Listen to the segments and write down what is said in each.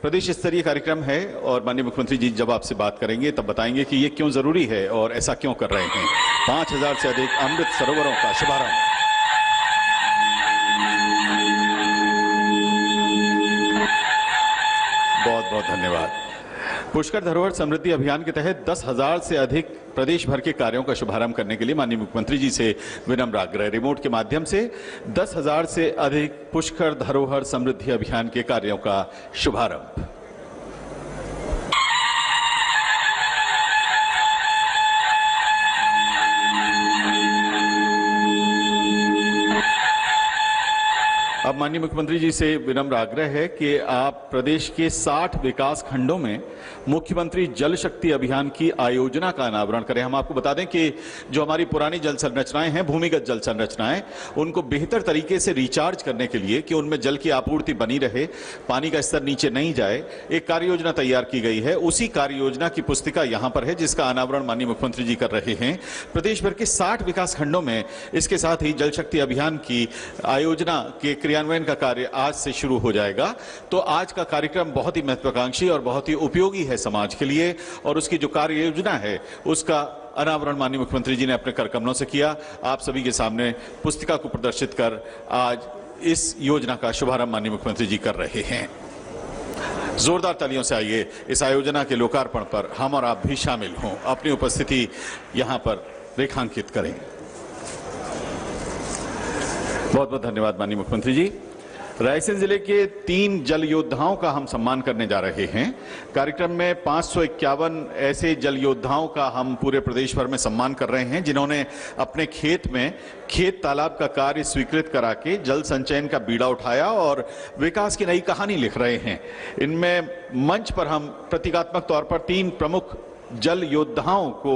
प्रदेश स्तरीय कार्यक्रम है और माननीय मुख्यमंत्री जी जब आपसे बात करेंगे तब बताएंगे कि ये क्यों जरूरी है और ऐसा क्यों कर रहे हैं। 5000 से अधिक अमृत सरोवरों का शुभारंभ। बहुत बहुत धन्यवाद। पुष्कर धरोहर समृद्धि अभियान के तहत 10,000 से अधिक प्रदेश भर के कार्यों का शुभारंभ करने के लिए माननीय मुख्यमंत्री जी से विनम्र आग्रह। रिमोट के माध्यम से 10,000 से अधिक पुष्कर धरोहर समृद्धि अभियान के कार्यों का शुभारंभ। अब माननीय मुख्यमंत्री जी से विनम्र आग्रह है कि आप प्रदेश के 60 विकास खंडों में मुख्यमंत्री जल शक्ति अभियान की आयोजना का अनावरण करें। हम आपको बता दें कि जो हमारी पुरानी जल संरचनाएं हैं, भूमिगत जल संरचनाएं, उनको बेहतर तरीके से रिचार्ज करने के लिए कि उनमें जल की आपूर्ति बनी रहे, पानी का स्तर नीचे नहीं जाए, एक कार्य योजना तैयार की गई है। उसी कार्य योजना की पुस्तिका यहां पर है जिसका अनावरण माननीय मुख्यमंत्री जी कर रहे हैं। प्रदेश भर के 60 विकास खंडों में इसके साथ ही जल शक्ति अभियान की आयोजना के क्रियान्वयन का कार्य आज से शुरू हो जाएगा। तो आज का कार्यक्रम बहुत ही महत्वाकांक्षी और बहुत ही उपयोगी है समाज के लिए और उसकी जो कार्य योजना है उसका अनावरण माननीय मुख्यमंत्री जी ने अपने कर कमलों से किया। आप सभी के सामने पुस्तिका को प्रदर्शित कर आज इस योजना का शुभारंभ माननीय मुख्यमंत्री जी कर रहे हैं। जोरदार तालियों से आइए इस आयोजना के लोकार्पण पर हम और आप भी शामिल हों, अपनी उपस्थिति यहां पर रेखांकित करें। बहुत बहुत धन्यवाद माननीय मुख्यमंत्री जी। रायसेन जिले के 3 जल योद्धाओं का हम सम्मान करने जा रहे हैं। कार्यक्रम में 551 ऐसे जल योद्धाओं का हम पूरे प्रदेश भर में सम्मान कर रहे हैं जिन्होंने अपने खेत में खेत तालाब का कार्य स्वीकृत करा के जल संचयन का बीड़ा उठाया और विकास की नई कहानी लिख रहे हैं। इनमें मंच पर हम प्रतीकात्मक तौर पर 3 प्रमुख जल योद्धाओं को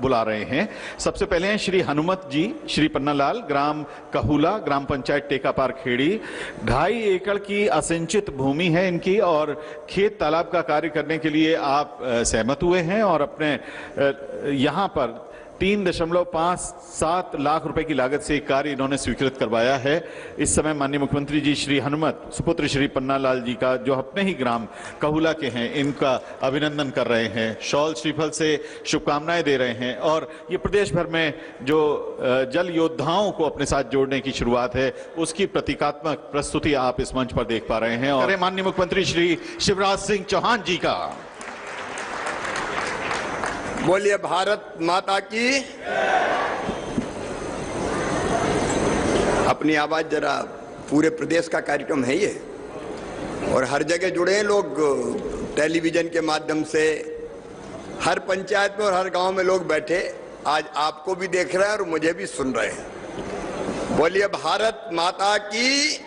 बुला रहे हैं। सबसे पहले हैं श्री हनुमत जी, श्री पन्नालाल, ग्राम कहुला, ग्राम पंचायत टेकापार खेड़ी। 2.5 एकड़ की असिंचित भूमि है इनकी और खेत तालाब का कार्य करने के लिए आप सहमत हुए हैं और अपने यहाँ पर 3.57 लाख रुपए की लागत से एक कार्य इन्होंने स्वीकृत करवाया है। इस समय माननीय मुख्यमंत्री जी श्री हनुमत सुपुत्र श्री पन्नालाल जी का जो अपने ही ग्राम कहुला के हैं इनका अभिनंदन कर रहे हैं, शॉल श्रीफल से शुभकामनाएं दे रहे हैं और ये प्रदेश भर में जो जल योद्धाओं को अपने साथ जोड़ने की शुरुआत है उसकी प्रतीकात्मक प्रस्तुति आप इस मंच पर देख पा रहे हैं। और माननीय मुख्यमंत्री श्री शिवराज सिंह चौहान जी का। बोलिए भारत माता की। अपनी आवाज जरा, पूरे प्रदेश का कार्यक्रम है ये और हर जगह जुड़े हैं लोग, टेलीविजन के माध्यम से हर पंचायत में और हर गांव में लोग बैठे आज आपको भी देख रहे हैं और मुझे भी सुन रहे हैं। बोलिए भारत माता की।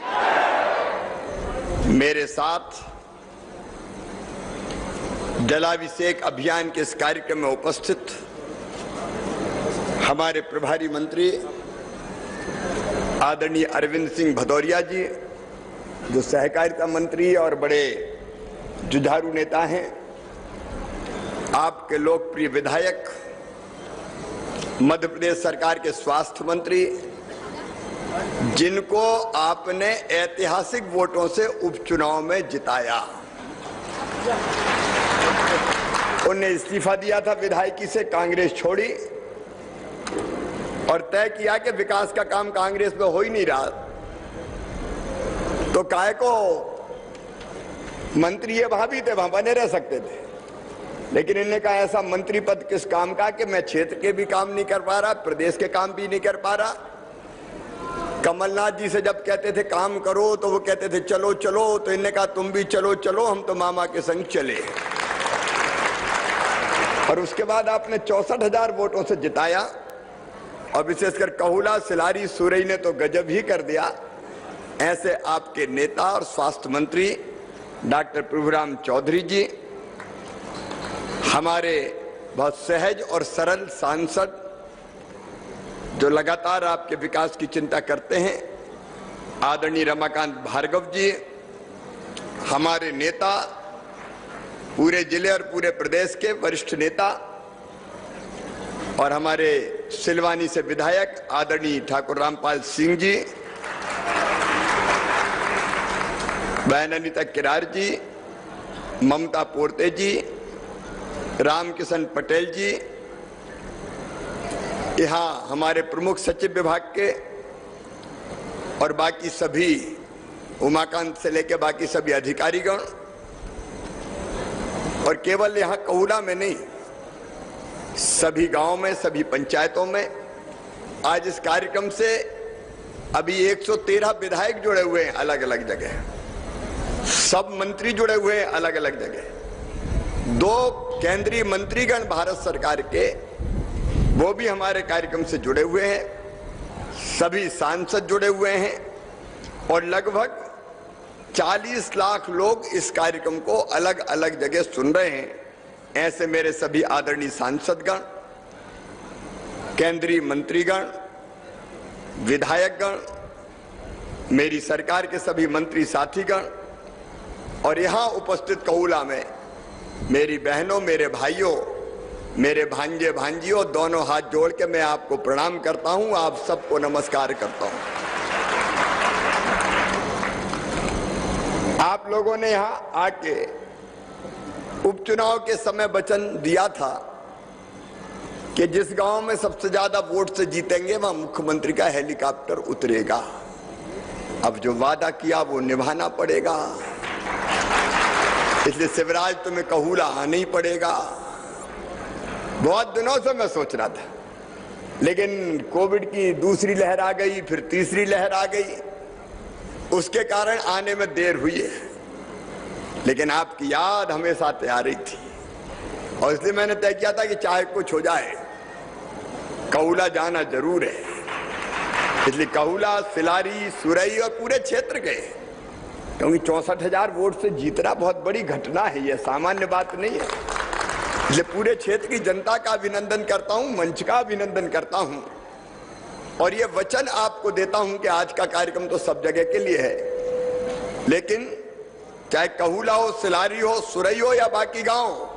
मेरे साथ जलाभिषेक अभियान के इस कार्यक्रम में उपस्थित हमारे प्रभारी मंत्री आदरणीय अरविंद सिंह भदौरिया जी, जो सहकारिता मंत्री और बड़े जुझारू नेता हैं, आपके लोकप्रिय विधायक, मध्य प्रदेश सरकार के स्वास्थ्य मंत्री, जिनको आपने ऐतिहासिक वोटों से उपचुनाव में जिताया, उन्हें इस्तीफा दिया था विधायकी से, कांग्रेस छोड़ी और तय किया कि विकास का काम कांग्रेस में हो ही नहीं रहा तो काहे को मंत्री ये वहां भी थे, वहां बने रह सकते थे, लेकिन इन्होंने कहा ऐसा मंत्री पद किस काम का कि मैं क्षेत्र के भी काम नहीं कर पा रहा, प्रदेश के काम भी नहीं कर पा रहा। कमलनाथ जी से जब कहते थे काम करो तो वो कहते थे चलो चलो, तो इन्होंने कहा तुम भी चलो चलो, हम तो मामा के संग चले। और उसके बाद आपने 64,000 वोटों से जिताया और विशेषकर कहुला, सिलारी, सुरई ने तो गजब ही कर दिया। ऐसे आपके नेता और स्वास्थ्य मंत्री डॉक्टर प्रभुराम चौधरी जी, हमारे बहुत सहज और सरल सांसद जो लगातार आपके विकास की चिंता करते हैं, आदरणीय रमाकांत भार्गव जी, हमारे नेता, पूरे जिले और पूरे प्रदेश के वरिष्ठ नेता और हमारे सिलवानी से विधायक आदरणीय ठाकुर रामपाल सिंह जी, बहन अनिता किरार जी, ममता पोर्ते जी, रामकिशन पटेल जी, यहाँ हमारे प्रमुख सचिव विभाग के और बाकी सभी, उमाकांत से लेकर बाकी सभी अधिकारीगण, और केवल यहाँ कहुला में नहीं, सभी गांव में, सभी पंचायतों में आज इस कार्यक्रम से अभी 113 विधायक जुड़े हुए हैं अलग अलग जगह, सब मंत्री जुड़े हुए हैं अलग अलग जगह, 2 केंद्रीय मंत्रीगण भारत सरकार के वो भी हमारे कार्यक्रम से जुड़े हुए हैं, सभी सांसद जुड़े हुए हैं और लगभग 40 लाख लोग इस कार्यक्रम को अलग अलग जगह सुन रहे हैं। ऐसे मेरे सभी आदरणीय सांसदगण, केंद्रीय मंत्रीगण, विधायकगण, मेरी सरकार के सभी मंत्री साथीगण और यहाँ उपस्थित कहुला में मेरी बहनों, मेरे भाइयों, मेरे भांजे भांजियों, दोनों हाथ जोड़ के मैं आपको प्रणाम करता हूं, आप सबको नमस्कार करता हूं। आप लोगों ने यहाँ आके उपचुनाव के समय वचन दिया था कि जिस गांव में सबसे ज्यादा वोट से जीतेंगे वहां मुख्यमंत्री का हेलीकॉप्टर उतरेगा। अब जो वादा किया वो निभाना पड़ेगा, इसलिए शिवराज तुम्हें कहुला आना ही पड़ेगा। बहुत दिनों से मैं सोच रहा था, लेकिन कोविड की दूसरी लहर आ गई, फिर तीसरी लहर आ गई, उसके कारण आने में देर हुई है, लेकिन आपकी याद हमेशा तैयार ही थी और इसलिए मैंने तय किया था कि चाहे कुछ हो जाए कहुला जाना जरूर है। इसलिए कहुला, सिलारी, सुरई और पूरे क्षेत्र के, क्योंकि 64,000 वोट से जीतना बहुत बड़ी घटना है, यह सामान्य बात नहीं है। इसलिए पूरे क्षेत्र की जनता का अभिनंदन करता हूं, मंच का अभिनंदन करता हूं और ये वचन आपको देता हूं कि आज का कार्यक्रम तो सब जगह के लिए है, लेकिन चाहे कहुला हो, सिलारी हो, सुरई हो या बाकी गांव,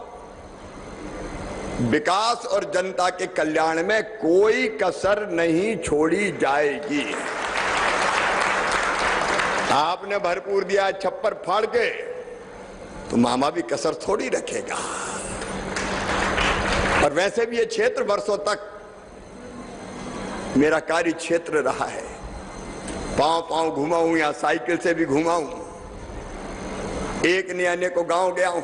विकास और जनता के कल्याण में कोई कसर नहीं छोड़ी जाएगी। आपने भरपूर दिया छप्पर फाड़ के, तो मामा भी कसर थोड़ी रखेगा। और वैसे भी ये क्षेत्र वर्षों तक मेरा कार्य क्षेत्र रहा है, पांव पांव घुमा हूं, या साइकिल से भी घुमा हूं, एक ने अनेकों गांव गया हूं।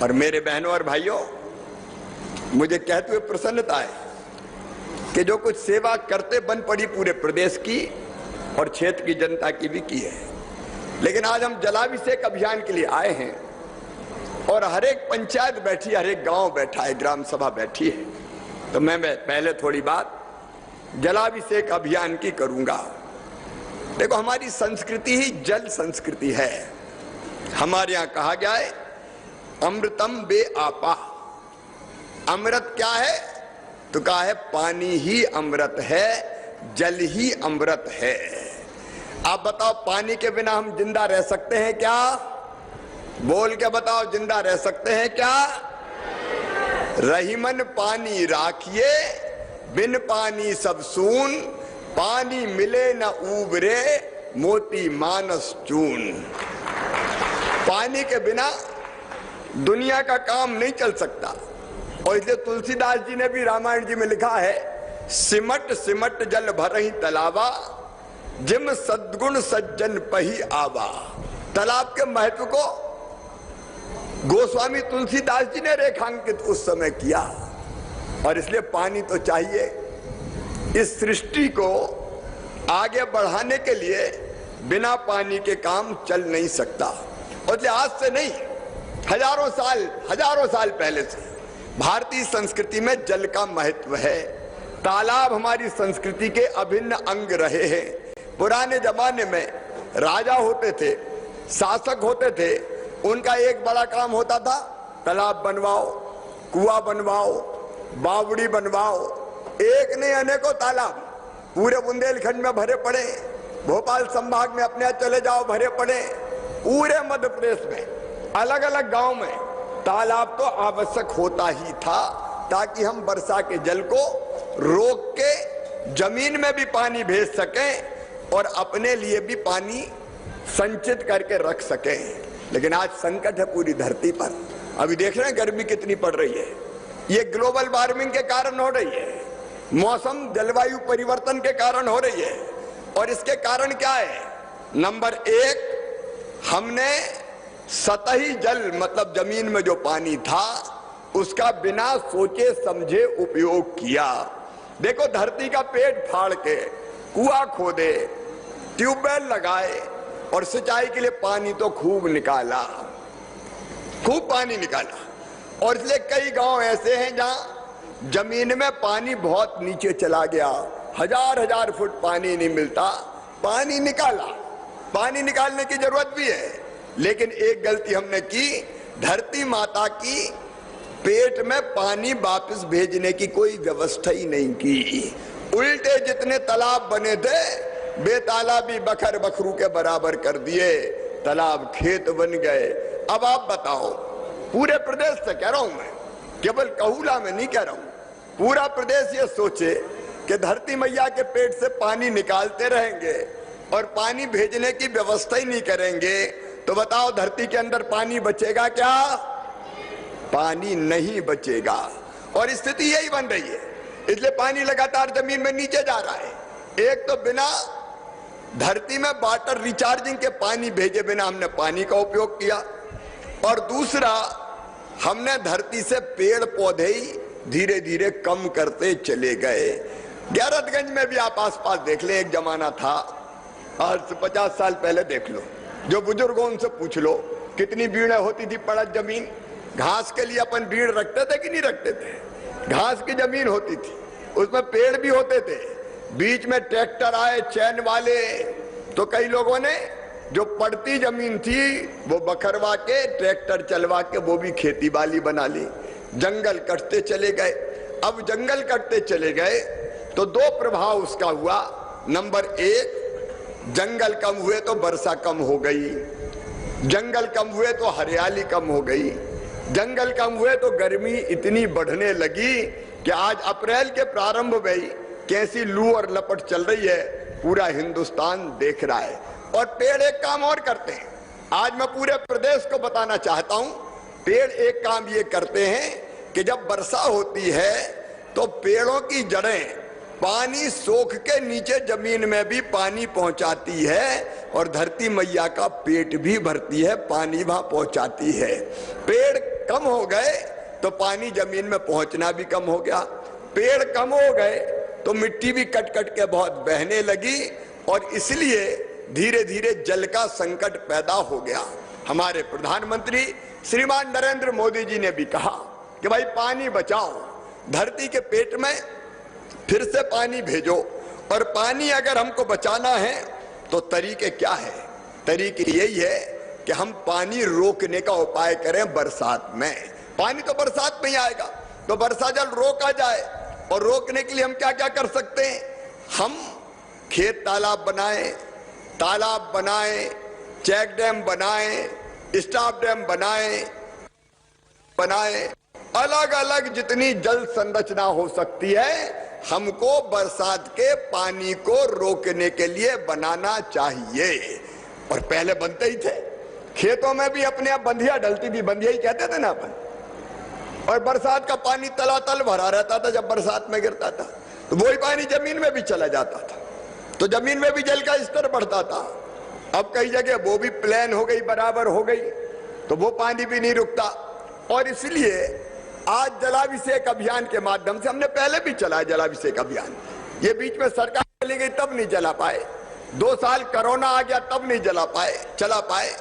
और मेरे बहनों और भाइयों, मुझे कहते हुए प्रसन्नता है कि जो कुछ सेवा करते बन पड़ी पूरे प्रदेश की और क्षेत्र की जनता की भी की है, लेकिन आज हम जलाभिषेक अभियान के लिए आए हैं और हर एक पंचायत बैठी है, हर एक गांव बैठा है, ग्राम सभा बैठी है। तो मैं पहले थोड़ी बात जलाभिषेक अभियान की करूंगा। देखो, हमारी संस्कृति ही जल संस्कृति है। हमारे यहां कहा गया है अमृतम बे आपा। अमृत क्या है? तो कहा है पानी ही अमृत है, जल ही अमृत है। आप बताओ, पानी के बिना हम जिंदा रह सकते हैं क्या? बोल के बताओ, जिंदा रह सकते हैं क्या? रहीमन पानी राखिए, बिन पानी सब सून, पानी मिले न उबरे, मोती मानस चून। पानी के बिना दुनिया का काम नहीं चल सकता। और इसलिए तुलसीदास जी ने भी रामायण जी में लिखा है, सिमट सिमट जल भरहि तलावा, जिम सद्गुण सज्जन पही आवा। तालाब के महत्व को गोस्वामी तुलसीदास जी ने रेखांकित उस समय किया। और इसलिए पानी तो चाहिए। इस सृष्टि को आगे बढ़ाने के लिए बिना पानी के काम चल नहीं सकता। और इसलिए आज से नहीं, हजारों साल पहले से भारतीय संस्कृति में जल का महत्व है। तालाब हमारी संस्कृति के अभिन्न अंग रहे हैं। पुराने जमाने में राजा होते थे, शासक होते थे, उनका एक बड़ा काम होता था, तालाब बनवाओ, कुआं बनवाओ, बावड़ी बनवाओ। एक नहीं अनेकों तालाब पूरे बुंदेलखंड में भरे पड़े, भोपाल संभाग में अपने चले जाओ भरे पड़े, पूरे मध्य प्रदेश में अलग अलग गांव में तालाब तो आवश्यक होता ही था, ताकि हम वर्षा के जल को रोक के जमीन में भी पानी भेज सकें और अपने लिए भी पानी संचित करके रख सकें। लेकिन आज संकट है पूरी धरती पर। अभी देख रहे हैं गर्मी कितनी पड़ रही है, ये ग्लोबल वार्मिंग के कारण हो रही है, मौसम जलवायु परिवर्तन के कारण हो रही है। और इसके कारण क्या है? नंबर एक, हमने सतही जल मतलब जमीन में जो पानी था उसका बिना सोचे समझे उपयोग किया। देखो, धरती का पेट फाड़ के कुआं खोदे, ट्यूबवेल लगाए और सिंचाई के लिए पानी तो खूब निकाला, खूब पानी निकाला। और इसलिए कई गांव ऐसे हैं जहां जमीन में पानी बहुत नीचे चला गया, हजार हजार फुट पानी नहीं मिलता, पानी निकाला। पानी निकालने की जरूरत भी है, लेकिन एक गलती हमने की, धरती माता की पेट में पानी वापस भेजने की कोई व्यवस्था ही नहीं की। उल्टे जितने तालाब बने थे बेतालाबी बखर बखरू के बराबर कर दिए, तालाब खेत बन गए। अब आप बताओ, पूरे प्रदेश से कह रहा हूं मैं, केवल कहूला में नहीं कह रहा हूं, पूरा प्रदेश ये सोचे कि धरती मैया के पेट से पानी निकालते रहेंगे और पानी भेजने की व्यवस्था ही नहीं करेंगे, तो बताओ धरती के अंदर पानी बचेगा क्या? पानी नहीं बचेगा। और स्थिति यही बन रही है, इसलिए पानी लगातार जमीन में नीचे जा रहा है। एक तो बिना धरती में वाटर रिचार्जिंग के पानी भेजे बिना हमने पानी का उपयोग किया, और दूसरा हमने धरती से पेड़ पौधे ही धीरे धीरे कम करते चले गए। गैरतगंज में भी आप आसपास देख ले, एक जमाना था, आज से 50 साल पहले देख लो, जो बुजुर्गों उनसे पूछ लो, कितनी भीड़ होती थी पड़त जमीन। घास के लिए अपन भीड़ रखते थे कि नहीं रखते थे? घास की जमीन होती थी, उसमें पेड़ भी होते थे, बीच में ट्रैक्टर आए चैन वाले, तो कई लोगों ने जो पड़ती जमीन थी वो बखरवा के ट्रैक्टर चलवा के वो भी खेती बाड़ी बना ली। जंगल कटते चले गए। अब जंगल कटते चले गए तो दो प्रभाव उसका हुआ। नंबर एक, जंगल कम हुए तो वर्षा कम हो गई, जंगल कम हुए तो हरियाली कम हो गई, जंगल कम हुए तो गर्मी इतनी बढ़ने लगी कि आज अप्रैल के प्रारंभ में ही कैसी लू और लपट चल रही है पूरा हिंदुस्तान देख रहा है। और पेड़ एक काम और करते हैं, आज मैं पूरे प्रदेश को बताना चाहता हूं, पेड़ एक काम ये करते हैं कि जब वर्षा होती है तो पेड़ों की जड़ें पानी सोख के नीचे जमीन में भी पानी पहुंचाती है और धरती मैया का पेट भी भरती है, पानी वहां पहुंचाती है। पेड़ कम हो गए तो पानी जमीन में पहुंचना भी कम हो गया, पेड़ कम हो गए तो मिट्टी भी कट कट के बहुत बहने लगी और इसलिए धीरे धीरे जल का संकट पैदा हो गया। हमारे प्रधानमंत्री श्रीमान नरेंद्र मोदी जी ने भी कहा कि भाई पानी बचाओ, धरती के पेट में फिर से पानी भेजो। और पानी अगर हमको बचाना है तो तरीके क्या है? तरीके यही है कि हम पानी रोकने का उपाय करें बरसात में। पानी तो बरसात में ही आएगा, तो वर्षा जल रोका जाए। और रोकने के लिए हम क्या क्या कर सकते हैं? हम खेत तालाब बनाएं, चेक डैम बनाएं, स्टॉप डैम बनाएं, अलग अलग जितनी जल संरचना हो सकती है हमको बरसात के पानी को रोकने के लिए बनाना चाहिए। और पहले बनते ही थे, खेतों में भी अपने आप बंधिया डलती थी, बंधिया ही कहते थे ना अपन। और बरसात का पानी तलातल भरा रहता था, जब बरसात में गिरता था तो वही पानी जमीन में भी चला जाता था, तो जमीन में भी जल का स्तर बढ़ता था। अब कई जगह वो भी प्लेन हो गई, बराबर हो गई, तो वो पानी भी नहीं रुकता। और इसलिए आज जलाभिषेक अभियान के माध्यम से, हमने पहले भी चलाया जलाभिषेक अभियान, ये बीच में सरकार चली गई तब नहीं चला पाए, 2 साल कोरोना आ गया तब नहीं चला पाए।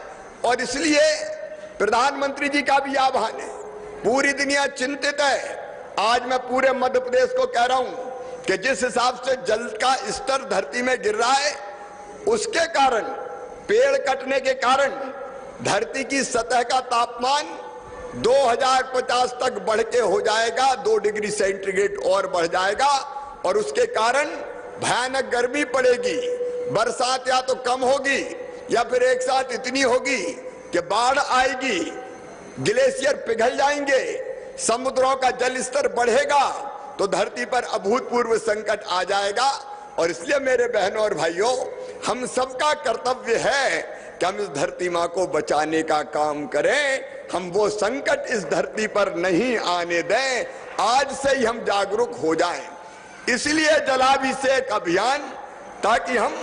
और इसलिए प्रधानमंत्री जी का भी आह्वान है, पूरी दुनिया चिंतित है। आज मैं पूरे मध्य प्रदेश को कह रहा हूं कि जिस हिसाब से जल का स्तर धरती में गिर रहा है, उसके कारण, पेड़ कटने के कारण धरती की सतह का तापमान 2050 तक बढ़ के हो जाएगा, 2 डिग्री सेंटीग्रेड और बढ़ जाएगा। और उसके कारण भयानक गर्मी पड़ेगी, बरसात या तो कम होगी या फिर एक साथ इतनी होगी कि बाढ़ आएगी, ग्लेशियर पिघल जाएंगे, समुद्रों का जल स्तर बढ़ेगा, तो धरती पर अभूतपूर्व संकट आ जाएगा। और इसलिए मेरे बहनों और भाइयों, हम सबका कर्तव्य है कि हम इस धरती माँ को बचाने का काम करें, हम वो संकट इस धरती पर नहीं आने दें। आज से ही हम जागरूक हो जाएं। इसलिए जलाभिषेक अभियान, ताकि हम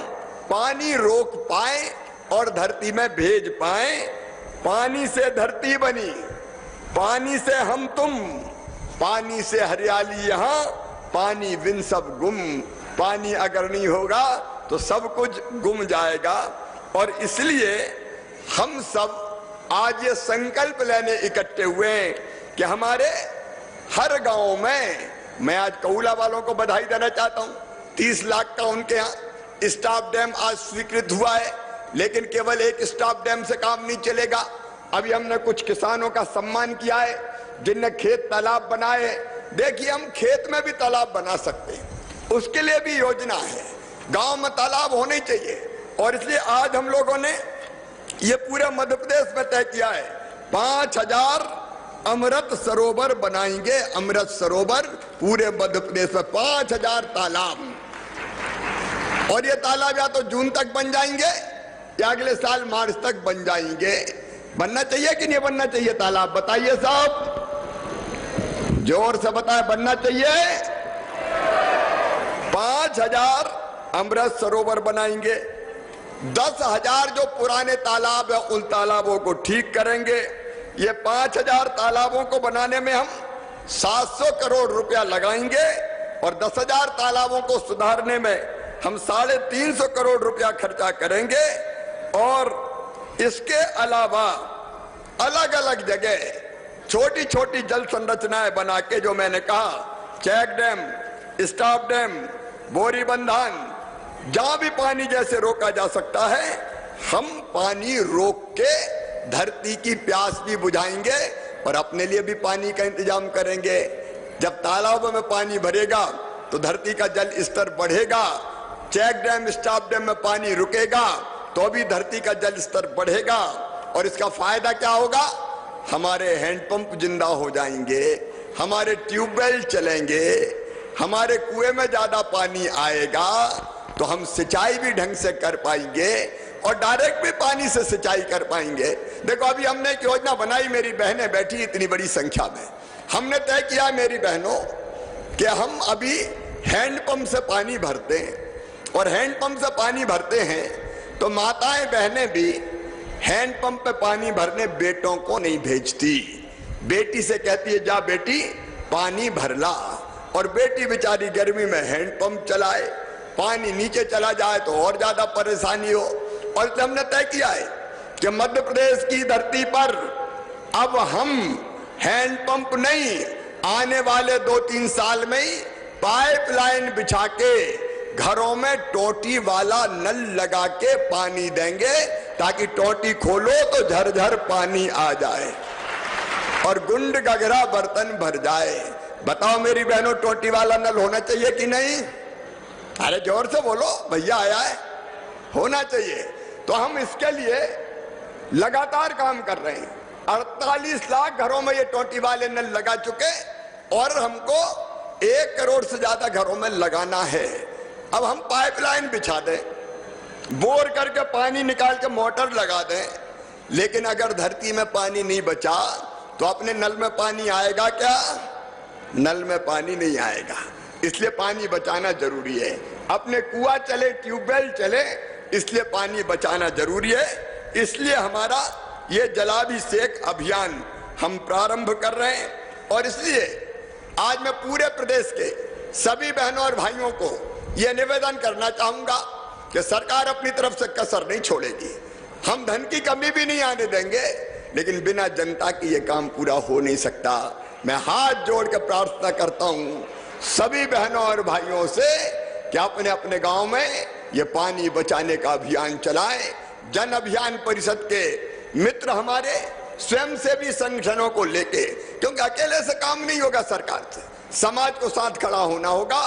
पानी रोक पाए और धरती में भेज पाए। पानी से धरती बनी, पानी से हम तुम, पानी से हरियाली यहाँ, पानी बिन सब गुम। पानी अगर नहीं होगा तो सब कुछ गुम जाएगा। और इसलिए हम सब आज ये संकल्प लेने इकट्ठे हुए हैं कि हमारे हर गांव में, मैं आज कौला वालों को बधाई देना चाहता हूं, 30 लाख का उनके यहाँ स्टाफ डैम आज स्वीकृत हुआ है। लेकिन केवल एक स्टाफ डैम से काम नहीं चलेगा। अभी हमने कुछ किसानों का सम्मान किया है जिनने खेत तालाब बनाए। देखिए, हम खेत में भी तालाब बना सकते हैं, उसके लिए भी योजना है। गांव में तालाब होने चाहिए। और इसलिए आज हम लोगों ने ये पूरे मध्य प्रदेश में तय किया है, 5000 अमृत सरोवर बनाएंगे। अमृत सरोवर पूरे मध्य प्रदेश में 5000 तालाब। और ये तालाब या तो जून तक बन जाएंगे या अगले साल मार्च तक बन जाएंगे। बनना चाहिए कि नहीं बनना चाहिए तालाब? बताइए साहब, जोर से बताए, बनना चाहिए। 5000 अमृत सरोवर बनाएंगे। 10,000 जो पुराने तालाब है उन तालाबों को ठीक करेंगे। ये 5000 तालाबों को बनाने में हम 700 करोड़ रुपया लगाएंगे और 10,000 तालाबों को सुधारने में हम 350 करोड़ रुपया खर्चा करेंगे। और इसके अलावा अलग अलग जगह छोटी छोटी जल संरचनाएं बना के, जो मैंने कहा, चेक डैम, स्टाफ डैम, बोरी बंधान, जहां भी पानी जैसे रोका जा सकता है, हम पानी रोक के धरती की प्यास भी बुझाएंगे और अपने लिए भी पानी का इंतजाम करेंगे। जब तालाबों में पानी भरेगा तो धरती का जल स्तर बढ़ेगा। चेक डैम, स्टाफ डैम में पानी रुकेगा तो भी धरती का जल स्तर बढ़ेगा। और इसका फायदा क्या होगा? हमारे हैंडपंप जिंदा हो जाएंगे, हमारे ट्यूबवेल चलेंगे, हमारे कुएं में ज्यादा पानी आएगा तो हम सिंचाई भी ढंग से कर पाएंगे और डायरेक्ट भी पानी से सिंचाई कर पाएंगे। देखो, अभी हमने एक योजना बनाई, मेरी बहनें बैठी इतनी बड़ी संख्या में, हमने तय किया मेरी बहनों कि हम अभी हैंडपंप से पानी भरते हैं। और हैंडपंप से पानी भरते हैं तो माताएं बहनें भी हैंडपंप पे पानी भरने बेटों को नहीं भेजती। बेटी से कहती है, जा बेटी पानी भर ला। और बेटी बेचारी गर्मी में हैंडपंप चलाए, पानी नीचे चला जाए तो और ज्यादा परेशानी हो। और हमने तय किया है कि मध्य प्रदेश की धरती पर अब हम हैंडपंप नहीं, आने वाले 2-3 साल में ही पाइपलाइन बिछा के घरों में टोटी वाला नल लगा के पानी देंगे, ताकि टोटी खोलो तो झरझर पानी आ जाए और गुंड गगरा बर्तन भर जाए। बताओ मेरी बहनों, टोटी वाला नल होना चाहिए कि नहीं? अरे जोर से बोलो, भैया आया है, होना चाहिए। तो हम इसके लिए लगातार काम कर रहे हैं। 48 लाख घरों में ये टोटी वाले नल लगा चुके और हमको 1 करोड़ से ज्यादा घरों में लगाना है। अब हम पाइपलाइन बिछा दें, बोर करके पानी निकाल के मोटर लगा दें, लेकिन अगर धरती में पानी नहीं बचा तो अपने नल में पानी आएगा क्या? नल में पानी नहीं आएगा। इसलिए पानी बचाना जरूरी है। अपने कुआं चले, ट्यूबवेल चले, इसलिए पानी बचाना जरूरी है। इसलिए हमारा ये जलाभिषेक अभियान हम प्रारंभ कर रहे हैं। और इसलिए आज मैं पूरे प्रदेश के सभी बहनों और भाइयों को यह निवेदन करना चाहूंगा कि सरकार अपनी तरफ से कसर नहीं छोड़ेगी। हम धन की कमी भी नहीं आने देंगे, लेकिन बिना जनता की ये काम पूरा हो नहीं सकता। मैं हाथ जोड़ के प्रार्थना करता हूं सभी बहनों और भाइयों से कि अपने अपने गांव में ये पानी बचाने का अभियान चलाएं। जन अभियान परिषद के मित्र हमारे स्वयंसेवी संगठनों को लेके, क्योंकि अकेले से काम नहीं होगा, सरकार से समाज को साथ खड़ा होना होगा।